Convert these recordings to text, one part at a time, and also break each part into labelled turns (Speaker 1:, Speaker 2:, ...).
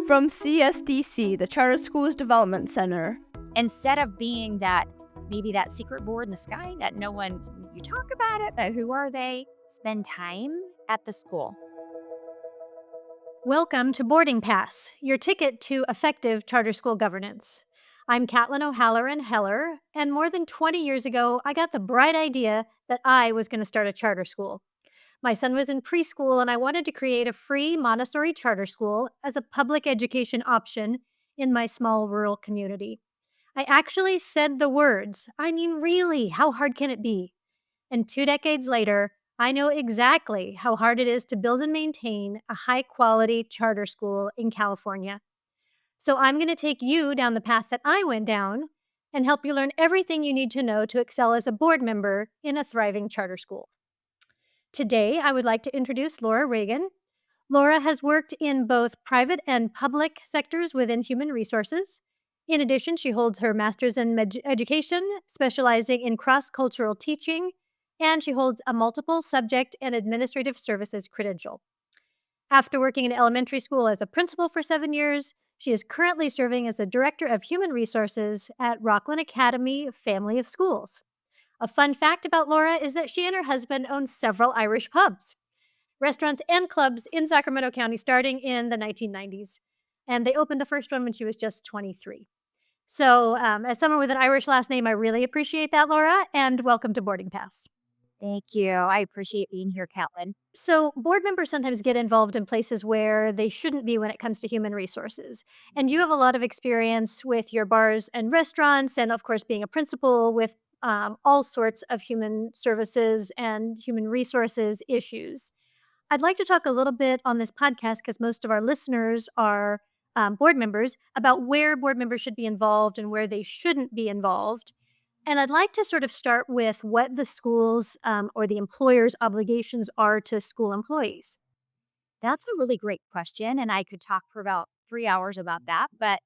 Speaker 1: From CSDC, the Charter Schools Development Center.
Speaker 2: Instead of being maybe that secret board in the sky that no one, you talk about it, but who are they? Spend time at the school.
Speaker 3: Welcome to Boarding Pass, your ticket to effective charter school governance. I'm Catlin O'Halloran Heller, and more than 20 years ago, I got the bright idea that I was going to start a charter school. My son was in preschool, and I wanted to create a free Montessori charter school as a public education option in my small rural community. I actually said the words, I mean, really, how hard can it be? And 2 decades later, I know exactly how hard it is to build and maintain a high quality charter school in California. So I'm going to take you down the path that I went down and help you learn everything you need to know to excel as a board member in a thriving charter school. Today, I would like to introduce Laura Regan. Laura has worked in both private and public sectors within human resources. In addition, she holds her master's in education, specializing in cross-cultural teaching, and she holds a multiple subject and administrative services credential. After working in elementary school as a principal for 7 years, she is currently serving as the director of human resources at Rocklin Academy Family of Schools. A fun fact about Laura is that she and her husband own several Irish pubs, restaurants, and clubs in Sacramento County starting in the 1990s. And they opened the first one when she was just 23. So, as someone with an Irish last name, I really appreciate that, Laura, and welcome to Boarding Pass.
Speaker 2: Thank you. I appreciate being here, Catlin.
Speaker 3: So, board members sometimes get involved in places where they shouldn't be when it comes to human resources. And you have a lot of experience with your bars and restaurants, and of course, being a principal with all sorts of human services and human resources issues. I'd like to talk a little bit on this podcast because most of our listeners are board members about where board members should be involved and where they shouldn't be involved. And I'd like to sort of start with what the schools or the employer's obligations are to school employees.
Speaker 2: That's a really great question, and I could talk for about 3 hours about that. But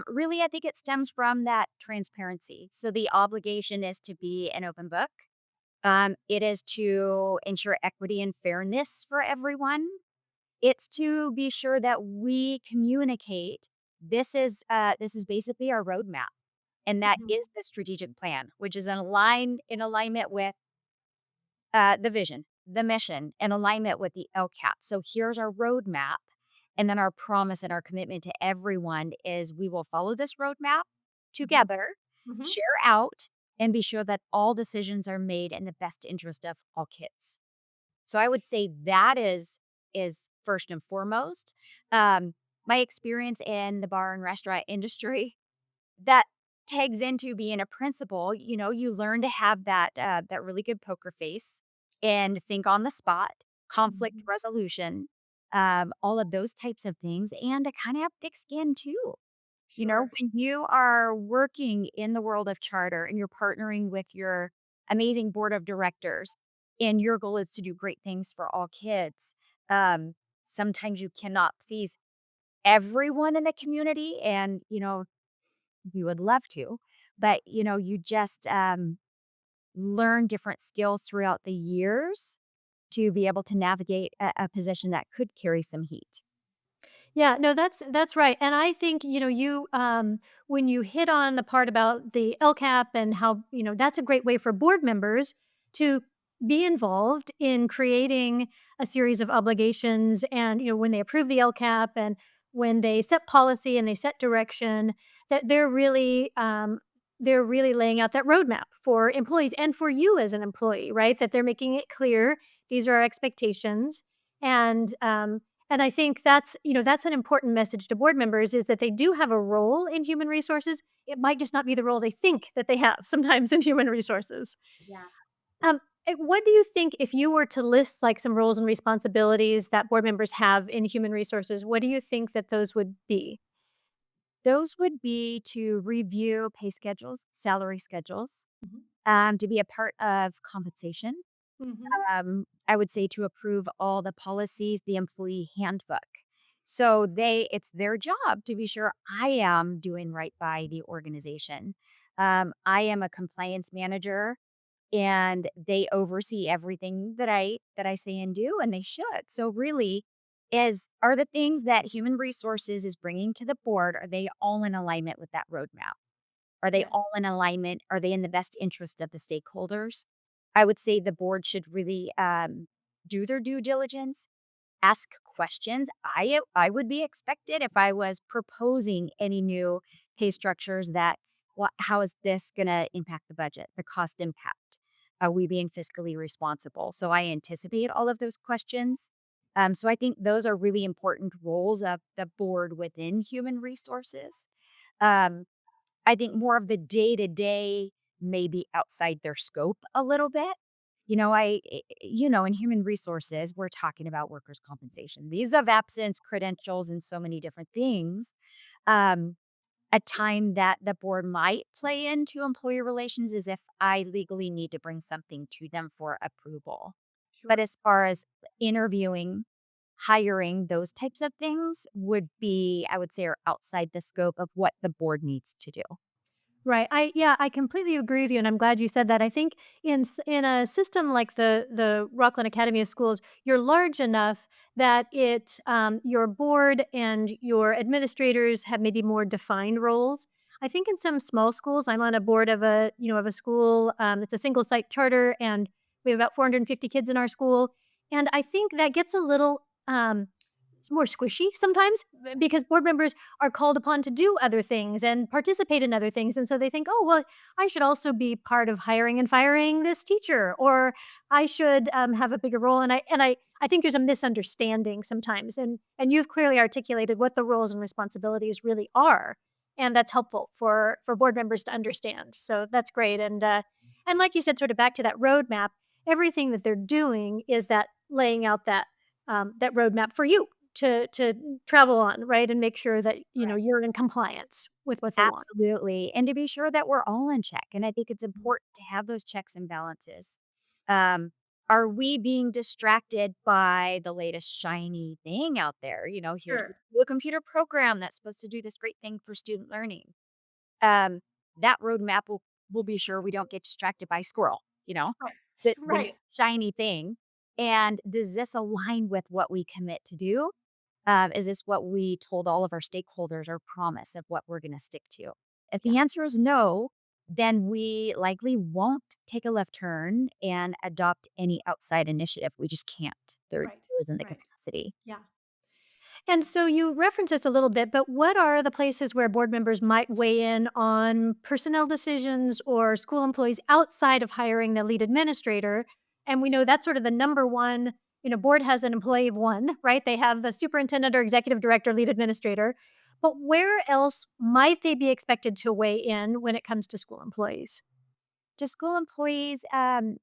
Speaker 2: really, I think it stems from that transparency. So the obligation is to be an open book. It is to ensure equity and fairness for everyone. It's to be sure that we communicate. This is basically our roadmap, and that
Speaker 3: Mhm.
Speaker 2: is the strategic plan, which is in alignment with the vision, the mission, in alignment with the LCAP. So here's our roadmap, and then our promise and our commitment to everyone is we will follow this roadmap together,
Speaker 3: Mhm.
Speaker 2: share out, and be sure that all decisions are made in the best interest of all kids. So I would say that is first and foremost. Um, my experience in the bar and restaurant industry that tags into being a principal. You learn to have that really good poker face and think on the spot, conflict
Speaker 3: Mhm.
Speaker 2: resolution, all of those types of things, and to kind of have thick skin too.
Speaker 3: Sure.
Speaker 2: When you are working in the world of charter and you're partnering with your amazing board of directors, and your goal is to do great things for all kids, sometimes you cannot please everyone in the community. And, we would love to, but, you just learn different skills throughout the years to be able to navigate a position that could carry some heat.
Speaker 3: Yeah, no, that's right. And I think, you when you hit on the part about the LCAP and how, that's a great way for board members to be involved in creating a series of obligations and, when they approve the LCAP and when they set policy and they set direction, that they're really laying out that roadmap for employees and for you as an employee, right? That they're making it clear these are our expectations. And I think that's an important message to board members is that they do have a role in human resources. It might just not be the role they think that they have sometimes in human resources.
Speaker 2: Yeah.
Speaker 3: What do you think if you were to list like some roles and responsibilities that board members have in human resources, what do you think that those would be?
Speaker 2: Those would be to review pay schedules, salary schedules,
Speaker 3: Mhm.
Speaker 2: to be a part of compensation.
Speaker 3: Mhm.
Speaker 2: I would say to approve all the policies, the employee handbook. So it's their job to be sure I am doing right by the organization. I am a compliance manager, and they oversee everything that I say and do, and they should. So really, are the things that human resources is bringing to the board, are they all in alignment with that roadmap? Are they
Speaker 3: Yeah.
Speaker 2: all in alignment? Are they in the best interest of the stakeholders? I would say the board should really do their due diligence, ask questions. I would be expected if I was proposing any new pay structures that how is this going to impact the budget, the cost impact? Are we being fiscally responsible? So I anticipate all of those questions. So I think those are really important roles of the board within human resources. Um, I think more of the day to day may be outside their scope a little bit. In human resources, we're talking about workers' compensation, leaves of absence, credentials, and so many different things. Um, a time that the board might play into employee relations is if I legally need to bring something to them for approval. But
Speaker 3: Sure.
Speaker 2: as far as interviewing, hiring, those types of things would be, I would say, are outside the scope of what the board needs to do.
Speaker 3: Right. I completely agree with you, and I'm glad you said that. I think in a system like the Rocklin Academy of Schools, you're large enough that your board and your administrators have maybe more defined roles. I think in some small schools, I'm on a board of a school. It's a single site charter, and we have about 450 kids in our school, and I think that gets a little it's more squishy sometimes because board members are called upon to do other things and participate in other things. And so they think, oh, well, I should also be part of hiring and firing this teacher, or I should have a bigger role. And I think there's a misunderstanding sometimes. And you've clearly articulated what the roles and responsibilities really are. And that's helpful for board members to understand. So that's great. And like you said, sort of back to that roadmap, everything that they're doing is that laying out that roadmap for you to travel on, right? And make sure that, you're in compliance with what they want.
Speaker 2: Absolutely, and to be sure that we're all in check, and I think it's
Speaker 3: Mhm.
Speaker 2: important to have those checks and balances. Um, are we being distracted by the latest shiny thing out there? Here's
Speaker 3: Sure.
Speaker 2: this new computer program that's supposed to do this great thing for student learning. Um, that roadmap will be sure we don't get distracted by squirrel,
Speaker 3: Right.
Speaker 2: the new
Speaker 3: Right.
Speaker 2: shiny thing. And does this align with what we commit to do? Is this what we told all of our stakeholders or promise of what we're going to stick to? If
Speaker 3: Yeah.
Speaker 2: the answer is no, then we likely won't take a left turn and adopt any outside initiative. We just can't. There
Speaker 3: Right.
Speaker 2: isn't the
Speaker 3: Right.
Speaker 2: capacity.
Speaker 3: Yeah. And so you referenced this a little bit, but what are the places where board members might weigh in on personnel decisions or school employees outside of hiring the lead administrator? And we know that's sort of the number one, board has an employee of one, right? They have the superintendent or executive director, lead administrator. But where else might they be expected to weigh in when it comes to school employees?
Speaker 2: To school employees, an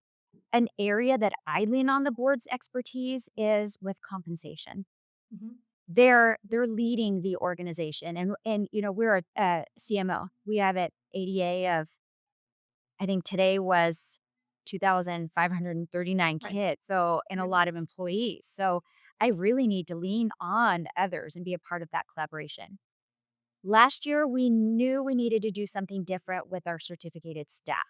Speaker 2: area that I lean on the board's expertise is with compensation.
Speaker 3: Mhm.
Speaker 2: They're leading the organization, and we're a CMO. We have an ADA of, I think today was 2,539
Speaker 3: Right.
Speaker 2: kids, so and a
Speaker 3: Right.
Speaker 2: lot of employees. So I really need to lean on others and be a part of that collaboration. Last year, we knew we needed to do something different with our certificated staff.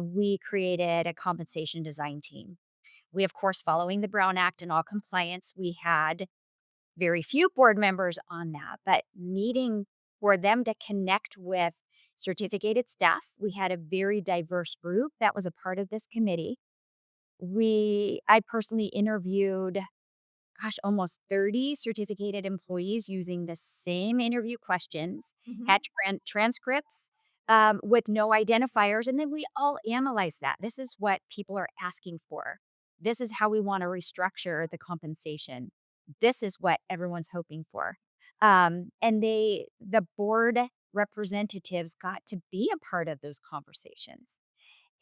Speaker 2: We created a compensation design team. We, of course, following the Brown Act and all compliance, we had very few board members on that, but needing for them to connect with certificated staff. We had a very diverse group that was a part of this committee. I personally interviewed, gosh, almost 30 certificated employees using the same interview questions,
Speaker 3: Mhm.
Speaker 2: had transcripts with no identifiers. And then we all analyzed that. This is what people are asking for. This is how we want to restructure the compensation. This is what everyone's hoping for. And the board representatives got to be a part of those conversations.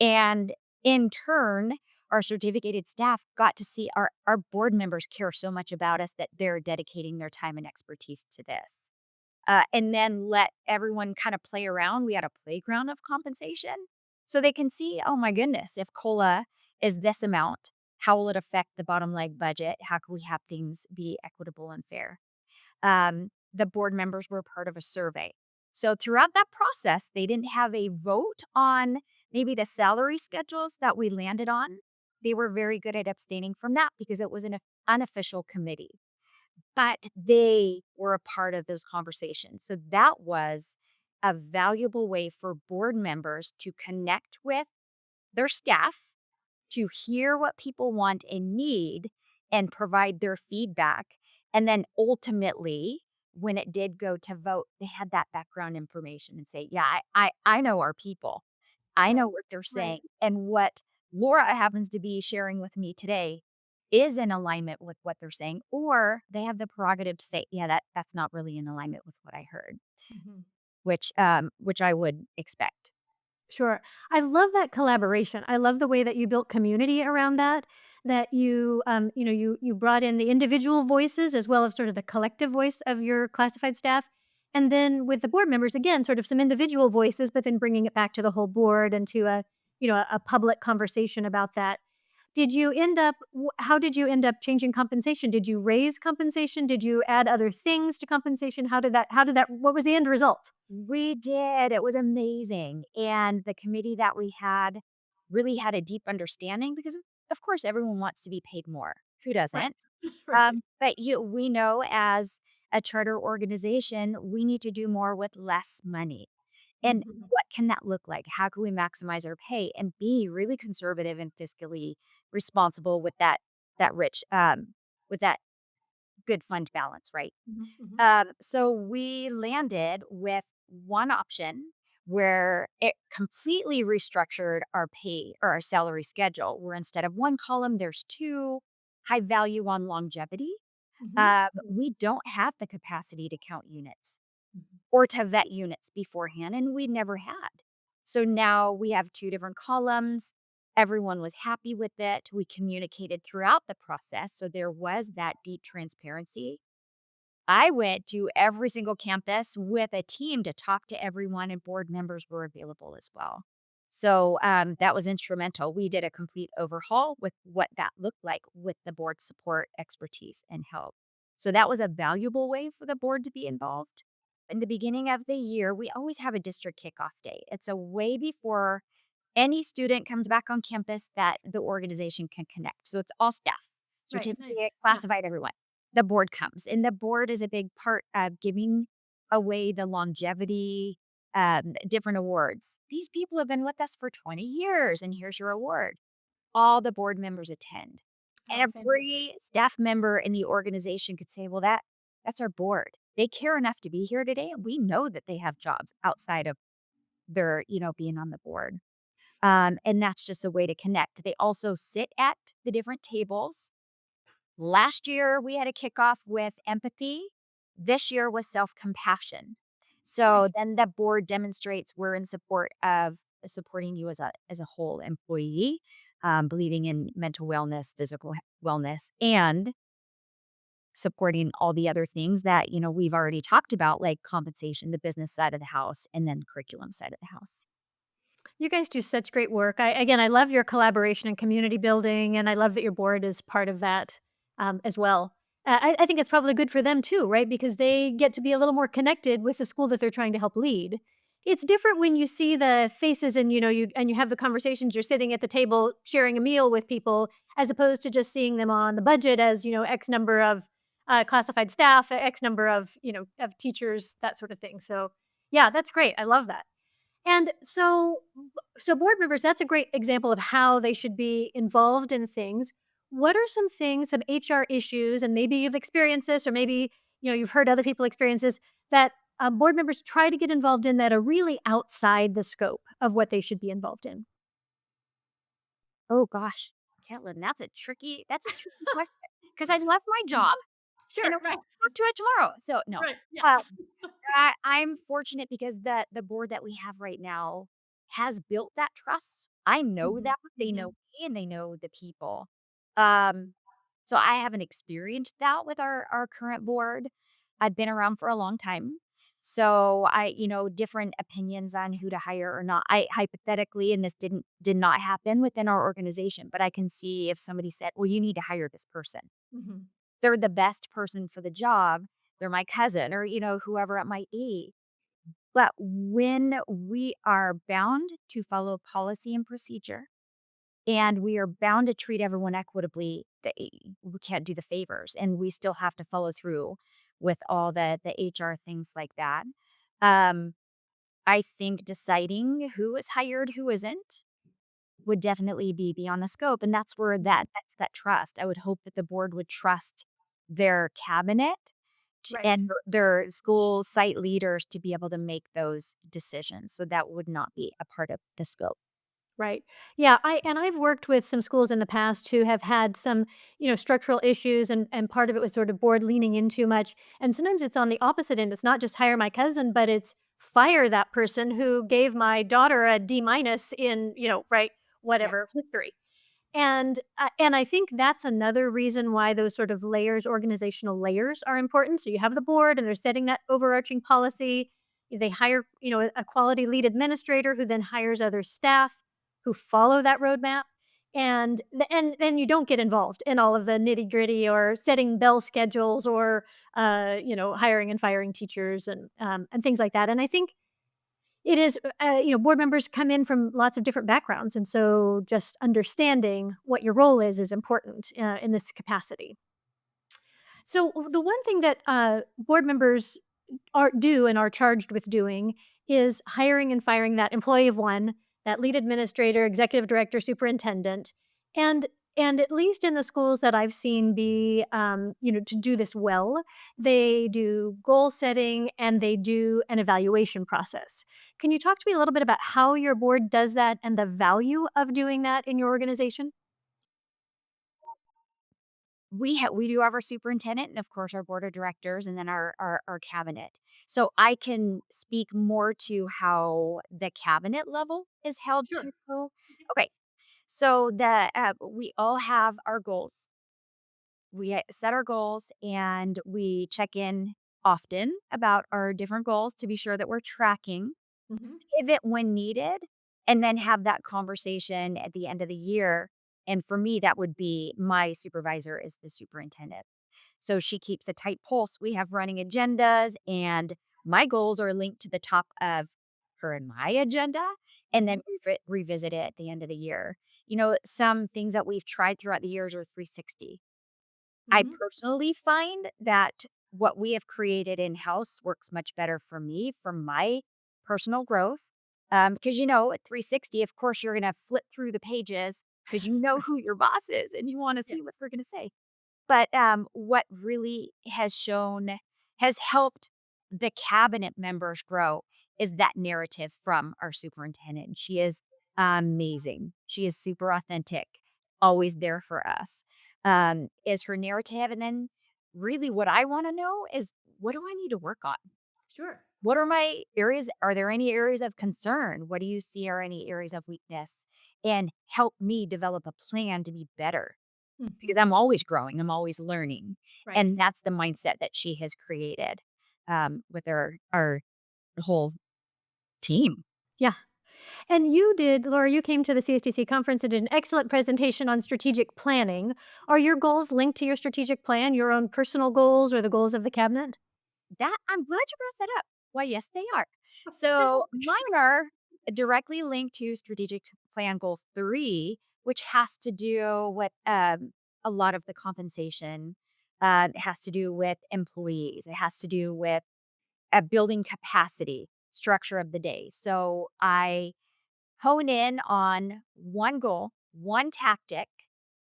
Speaker 2: And in turn, our certificated staff got to see our board members care so much about us that they're dedicating their time and expertise to this. And then let everyone kind of play around. We had a playground of compensation so they can see, oh my goodness, if COLA is this amount, how will it affect the bottom line budget? How can we have things be equitable and fair? The board members were part of a survey. So throughout that process, they didn't have a vote on maybe the salary schedules that we landed on. They were very good at abstaining from that because it was an unofficial committee. but they were a part of those conversations. So that was a valuable way for board members to connect with their staff, to hear what people want and need and provide their feedback. And then ultimately, when it did go to vote, they had that background information and say, yeah, I know our people. I
Speaker 3: Right.
Speaker 2: know what they're saying.
Speaker 3: Right.
Speaker 2: And what Laura happens to be sharing with me today is in alignment with what they're saying, or they have the prerogative to say, yeah, that's not really in alignment with what I heard,
Speaker 3: Mhm.
Speaker 2: which I would expect.
Speaker 3: Sure. I love that collaboration. I love the way that you built community around that. That you brought in the individual voices as well as sort of the collective voice of your classified staff, and then with the board members, again, sort of some individual voices, but then bringing it back to the whole board and to a public conversation about that. Did you end up? How did you end up changing compensation? Did you raise compensation? Did you add other things to compensation? How did that? How did that? What was the end result?
Speaker 2: We did. It was amazing. And the committee that we had really had a deep understanding because, of course, everyone wants to be paid more. Who
Speaker 3: Right.
Speaker 2: doesn't?
Speaker 3: Right.
Speaker 2: But we know as a charter organization, we need to do more with less money. And
Speaker 3: Mhm.
Speaker 2: what can that look like? How can we maximize our pay and be really conservative and fiscally responsible with that rich with that good fund balance, right?
Speaker 3: Mhm. Mhm.
Speaker 2: So we landed with one option where it completely restructured our pay or our salary schedule, where instead of one column, there's two, high value on longevity.
Speaker 3: Mhm.
Speaker 2: We don't have the capacity to count units
Speaker 3: Mhm.
Speaker 2: or to vet units beforehand, and we never had. So now we have two different columns. Everyone was happy with it. We communicated throughout the process. So there was that deep transparency. I went to every single campus with a team to talk to everyone, and board members were available as well. So that was instrumental. We did a complete overhaul with what that looked like with the board support, expertise, and help. So that was a valuable way for the board to be involved. In the beginning of the year, we always have a district kickoff day. It's a way before any student comes back on campus that the organization can connect. So it's all staff,
Speaker 3: Right, nice.
Speaker 2: certificate,
Speaker 3: Yeah.
Speaker 2: classified, everyone. The board comes, and the board is a big part of giving away the longevity, different awards. These people have been with us for 20 years, and here's your award. All the board members attend.
Speaker 3: Oh, fantastic.
Speaker 2: Every staff member in the organization could say, well, that's our board. They care enough to be here today. And we know that they have jobs outside of their, being on the board. And that's just a way to connect. They also sit at the different tables. Last year, we had a kickoff with empathy. This year was self compassion. So
Speaker 3: Nice.
Speaker 2: then the board demonstrates we're in support of supporting you as a whole employee, believing in mental wellness, physical wellness, and supporting all the other things that we've already talked about, like compensation, the business side of the house, and then curriculum side of the house.
Speaker 3: You guys do such great work. I love your collaboration and community building, and I love that your board is part of that, as well. I think it's probably good for them too, right? Because they get to be a little more connected with the school that they're trying to help lead. It's different when you see the faces and you have the conversations. You're sitting at the table sharing a meal with people, as opposed to just seeing them on the budget as X number of classified staff, X number of of teachers, that sort of thing. So yeah, that's great. I love that. And so board members, that's a great example of how they should be involved in things. What are some things, some HR issues, and maybe you've experienced this, or maybe you've heard other people experience this, that board members try to get involved in that are really outside the scope of what they should be involved in?
Speaker 2: Oh gosh, Caitlin, that's a tricky question because I love my
Speaker 3: Mm.
Speaker 2: job and
Speaker 3: Sure,
Speaker 2: I
Speaker 3: right,
Speaker 2: want to talk to it tomorrow. So no,
Speaker 3: right, yeah.
Speaker 2: uh, I'm fortunate because the board that we have right now has built that trust. I know
Speaker 3: Mhm,
Speaker 2: them, they know
Speaker 3: mhm,
Speaker 2: me, and they know the people. Um, so I haven't experienced that with our current board. I've been around for a long time. So different opinions on who to hire or not. I hypothetically, and this did not happen within our organization, but I can see if somebody said, well, you need to hire this person.
Speaker 3: mhm.
Speaker 2: They're the best person for the job. They're my cousin or, whoever it might be. But when we are bound to follow policy and procedure and we are bound to treat everyone equitably, we can't do the favors, and we still have to follow through with all the HR things like that. Um, I think deciding who is hired, who isn't, would definitely be beyond the scope, and that's where that's that trust. I would hope that the board would trust their cabinet
Speaker 3: Right.
Speaker 2: and their school site leaders to be able to make those decisions. So that would not be a part of the scope.
Speaker 3: Right. Yeah, I've worked with some schools in the past who have had some, structural issues and part of it was sort of board leaning in too much. And sometimes it's on the opposite end. It's not just hire my cousin, but it's fire that person who gave my daughter a D minus in, right,
Speaker 2: Yep.
Speaker 3: whatever, history. And I think that's another reason why those sort of layers, organizational layers are important. So you have the board and they're setting that overarching policy. They hire, a quality lead administrator who then hires other staff who follow that roadmap. And then you don't get involved in all of the nitty-gritty or setting bell schedules or hiring and firing teachers and things like that. And I think it is, board members come in from lots of different backgrounds, and so just understanding what your role is important, in this capacity. So the one thing that, board members do and are charged with doing is hiring and firing that employee of one, that lead administrator, executive director, superintendent, and and at least in the schools that I've seen be, to do this well, they do goal setting and they do an evaluation process. Can you talk to me a little bit about how your board does that and the value of doing that in your organization?
Speaker 2: We do have our superintendent and of course our board of directors and then our cabinet. So I can speak more to how the cabinet level is held
Speaker 3: Sure.
Speaker 2: to. Okay. So the we all have our goals. We set our goals and we check in often about our different goals to be sure that we're tracking,
Speaker 3: Mhm.
Speaker 2: pivot when needed, and then have that conversation at the end of the year. And for me, that would be my supervisor is the superintendent. So she keeps a tight pulse. We have running agendas, and my goals are linked to the top of her and my agenda, and then
Speaker 3: Mhm.
Speaker 2: revisit it at the end of the year. Some things that we've tried throughout the years are 360. I
Speaker 3: Mhm.
Speaker 2: personally find that what we have created in house works much better for me, for my personal growth. Because at 360, of course, you're going to flip through the pages because you know who your boss is and you want to
Speaker 3: Yeah.
Speaker 2: see what they're going to say. But what really has helped the cabinet members grow is that narrative from our superintendent. She is amazing. She is super authentic, always there for us. Is her narrative. And then really what I want to know is what do I need to work on?
Speaker 3: Sure.
Speaker 2: What are my areas? Are there any areas of concern? What do you see are any areas of weakness? And help me develop a plan to be better because
Speaker 3: Mhm.
Speaker 2: I'm always growing, I'm always learning,
Speaker 3: Right.
Speaker 2: and that's the mindset that she has created, with our whole team.
Speaker 3: Yeah. And you did, Laura, you came to the CSTC conference and did an excellent presentation on strategic planning. Are your goals linked to your strategic plan, your own personal goals or the goals of the cabinet?
Speaker 2: That I'm glad you brought that up. Why, yes, they are. So mine are directly linked to strategic plan goal 3, which has to do with a lot of the compensation. It has to do with employees. It has to do with building capacity, structure of the day. So I hone in on one goal, one tactic,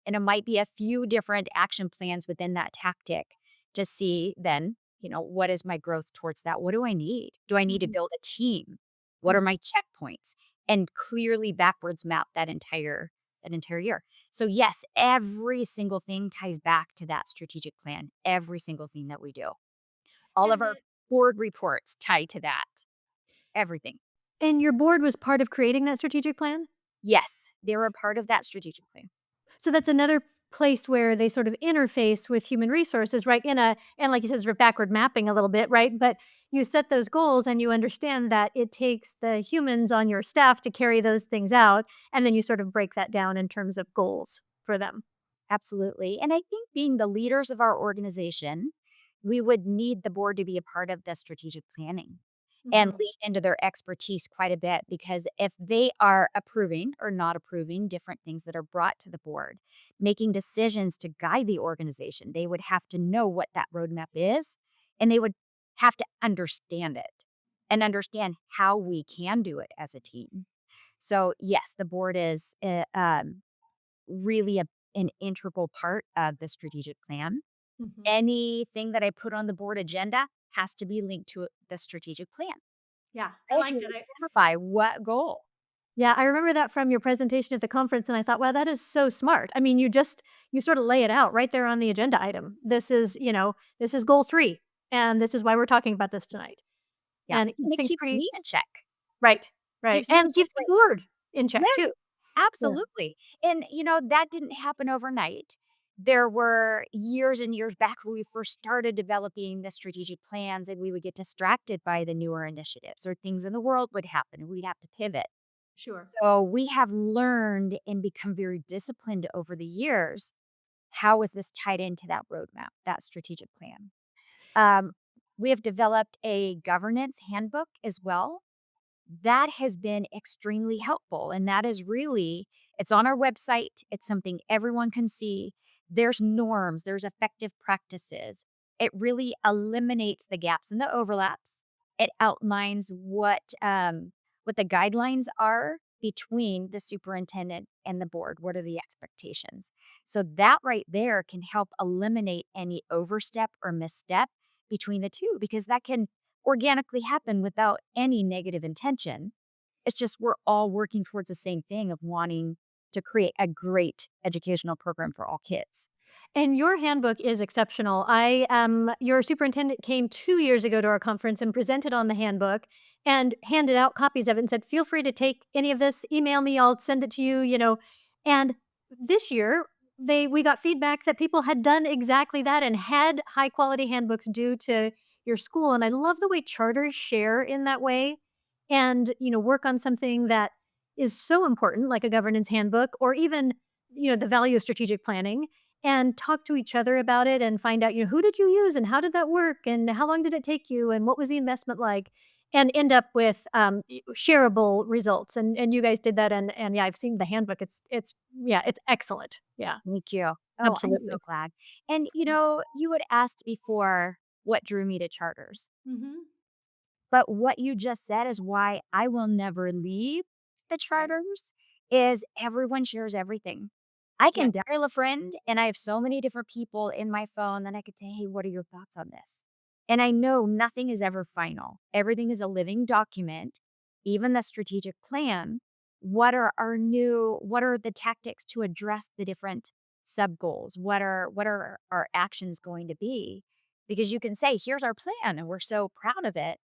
Speaker 2: and it might be a few different action plans within that tactic to see then, what is my growth towards that? What do I need? Do I need to
Speaker 3: Mhm.
Speaker 2: build a team? What are
Speaker 3: Mhm.
Speaker 2: my checkpoints? And clearly backwards map that entire year. So yes, every single thing ties back to that strategic plan. Every single thing that we do. All of
Speaker 3: And
Speaker 2: our
Speaker 3: then
Speaker 2: board reports tie to that. Everything.
Speaker 3: and your board was part of creating that strategic plan?
Speaker 2: Yes, they're a part of that strategic plan.
Speaker 3: So that's another place where they sort of interface with human resources, right? And like you said, sort of backward mapping a little bit, right? But you set those goals and you understand that it takes the humans on your staff to carry those things out, and then you sort of break that down in terms of goals for them.
Speaker 2: Absolutely. And I think being the leaders of our organization, we would need the board to be a part of the strategic planning. and
Speaker 3: Mhm.
Speaker 2: lean into their expertise quite a bit, because if they are approving or not approving different things that are brought to the board, making decisions to guide the organization, they would have to know what that roadmap is, and they would have to understand it and understand how we can do it as a team. So, yes, the board is really an integral part of the strategic plan.
Speaker 3: Mhm.
Speaker 2: Anything that I put on the board agenda has to be linked to the strategic plan.
Speaker 3: Yeah, I
Speaker 2: I have
Speaker 3: like
Speaker 2: to
Speaker 3: that.
Speaker 2: identify what goal.
Speaker 3: Yeah, I remember that from your presentation at the conference, and I thought, wow, that is so smart. I mean, you sort of lay it out right there on the agenda item. This is, this is goal 3, and this is why we're talking about this tonight.
Speaker 2: Yeah,
Speaker 3: And it
Speaker 2: and
Speaker 3: keeps
Speaker 2: it
Speaker 3: things
Speaker 2: keeps
Speaker 3: pretty
Speaker 2: me in check.
Speaker 3: right, right,
Speaker 2: Keeps me in
Speaker 3: and
Speaker 2: check,
Speaker 3: keeps the
Speaker 2: like,
Speaker 3: board in check too.
Speaker 2: yes,
Speaker 3: Yeah,
Speaker 2: absolutely. And, that didn't happen overnight. There were years and years back when we first started developing the strategic plans, and we would get distracted by the newer initiatives, or things in the world would happen and we'd have to pivot.
Speaker 3: sure.
Speaker 2: So we have learned and become very disciplined over the years. How is this tied into that roadmap, that strategic plan? Um, we have developed a governance handbook as well. That has been extremely helpful, and that is really, it's on our website, it's something everyone can see. There's norms, there's effective practices. It really eliminates the gaps and the overlaps. It outlines what the guidelines are between the superintendent and the board. What are the expectations? So that right there can help eliminate any overstep or misstep between the two, because that can organically happen without any negative intention. It's just we're all working towards the same thing of wanting to create a great educational program for all kids.
Speaker 3: And your handbook is exceptional. Your superintendent came 2 years ago to our conference and presented on the handbook and handed out copies of it and said, "Feel free to take any of this, email me, I'll send it to you." And this year, we got feedback that people had done exactly that and had high quality handbooks due to your school, and I love the way charters share in that way and, work on something that is so important like a governance handbook or even, the value of strategic planning and talk to each other about it and find out, who did you use and how did that work and how long did it take you and what was the investment like, and end up with shareable results. And you guys did that, and yeah, I've seen the handbook. It's yeah, it's excellent. Yeah,
Speaker 2: Thank you. Oh, I'm so
Speaker 3: absolutely.
Speaker 2: glad. And you had asked before what drew me to charters.
Speaker 3: Mm-hmm.
Speaker 2: But what you just said is why I will never leave the
Speaker 3: Right.
Speaker 2: charters, is everyone shares everything. I
Speaker 3: Yeah.
Speaker 2: can dial a friend, and I have so many different people in my phone that I could say, "Hey, what are your thoughts on this?" And I know nothing is ever final. Everything is a living document, even the strategic plan. What are the tactics to address the different sub goals? What are our actions going to be? Because you can say, "Here's our plan," and we're so proud of it,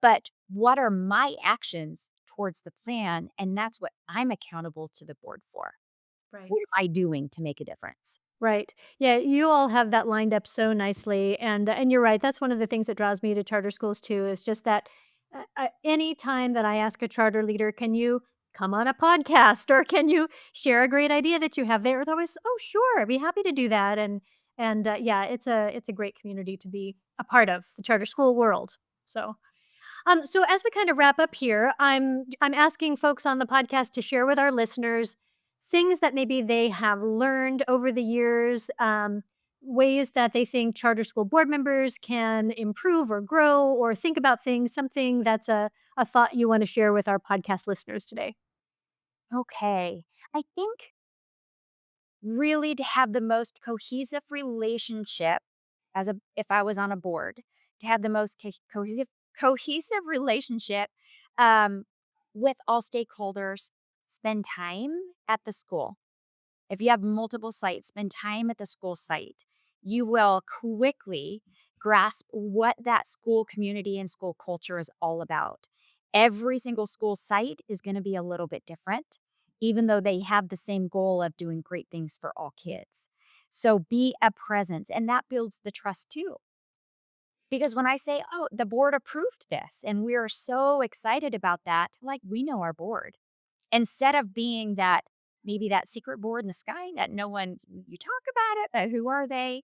Speaker 2: but what are my actions towards the plan? And that's what I'm accountable to the board for.
Speaker 3: Right.
Speaker 2: What am I doing to make a difference?
Speaker 3: Right. Yeah, you all have that lined up so nicely, and you're right. That's one of the things that draws me to charter schools too. Is just that any time that I ask a charter leader, "Can you come on a podcast?" or "Can you share a great idea that you have?" They're always, "Oh, sure, I'd be happy to do that." And yeah, it's a great community to be a part of, the charter school world. So as we kind of wrap up here, I'm asking folks on the podcast to share with our listeners things that maybe they have learned over the years, ways that they think charter school board members can improve or grow or think about things, something that's a thought you want to share with our podcast listeners today.
Speaker 2: Okay. I think really to have the most cohesive relationship, if I was on a board, to have the most cohesive relationship um, with all stakeholders, spend time at the school. If you have multiple sites, spend time at the school site. You will quickly grasp what that school community and school culture is all about. Every single school site is going to be a little bit different, even though they have the same goal of doing great things for all kids. So be a presence, and that builds the trust too. Because when I say, "Oh, the board approved this," and we are so excited about that, like, we know our board. Instead of being that, maybe that secret board in the sky that no one, you talk about it, but who are they?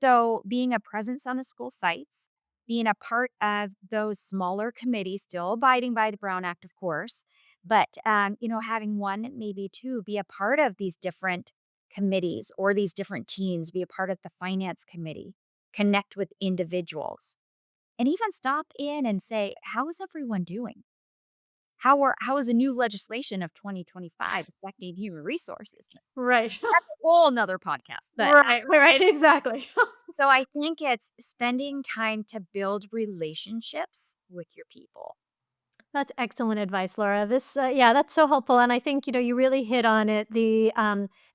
Speaker 2: So being a presence on the school sites, being a part of those smaller committees, still abiding by the Brown Act, of course, but having one, maybe two, be a part of these different committees or these different teams, be a part of the finance committee, connect with individuals, and even stop in and say, how is everyone doing? How is the new legislation of 2025 affecting human resources?
Speaker 3: Right.
Speaker 2: That's a whole nother podcast. But
Speaker 3: Right, exactly.
Speaker 2: so I think it's spending time to build relationships with your people.
Speaker 3: That's excellent advice, Laura. Yeah, that's so helpful, and I think you really hit on it. The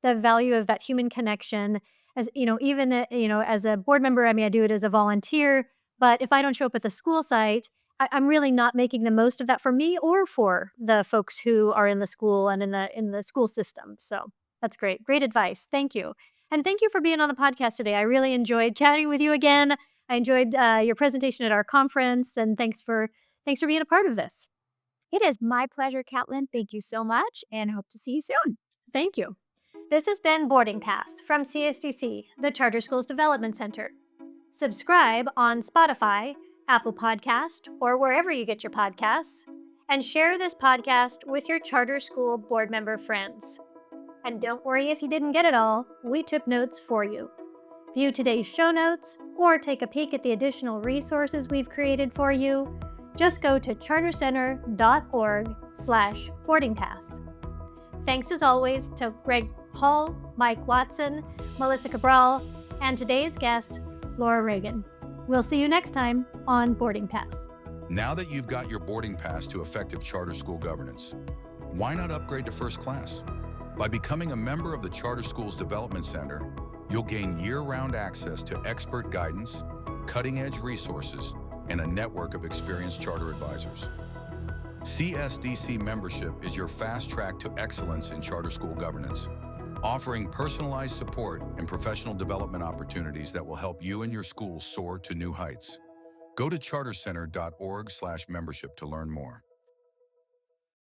Speaker 3: value of that human connection, as even as a board member. I mean, I do it as a volunteer, but if I don't show up at the school site, I'm really not making the most of that for me or for the folks who are in the school and in the school system. So that's great advice. Thank you, and thank you for being on the podcast today. I really enjoyed chatting with you again. I enjoyed your presentation at our conference, and thanks for being a part of this.
Speaker 2: It is my pleasure, Catlin. Thank you so much and hope to see you soon.
Speaker 3: Thank you. This has been Boarding Pass from CSDC, the Charter Schools Development Center. Subscribe on Spotify, Apple Podcast, or wherever you get your podcasts, and share this podcast with your charter school board member friends. And don't worry if you didn't get it all, we took notes for you. View today's show notes or take a peek at the additional resources we've created for you. Just go to chartercenter.org/boardingpass. Thanks as always to Greg Paul, Mike Watson, Melissa Cabral, and today's guest, Laura Regan. We'll see you next time on Boarding Pass.
Speaker 4: Now that you've got your boarding pass to effective charter school governance, why not upgrade to first class? By becoming a member of the Charter Schools Development Center, you'll gain year-round access to expert guidance, cutting-edge resources, and a network of experienced charter advisors. CSDC membership is your fast track to excellence in charter school governance, offering personalized support and professional development opportunities that will help you and your school soar to new heights. Go to chartercenter.org/membership to learn more.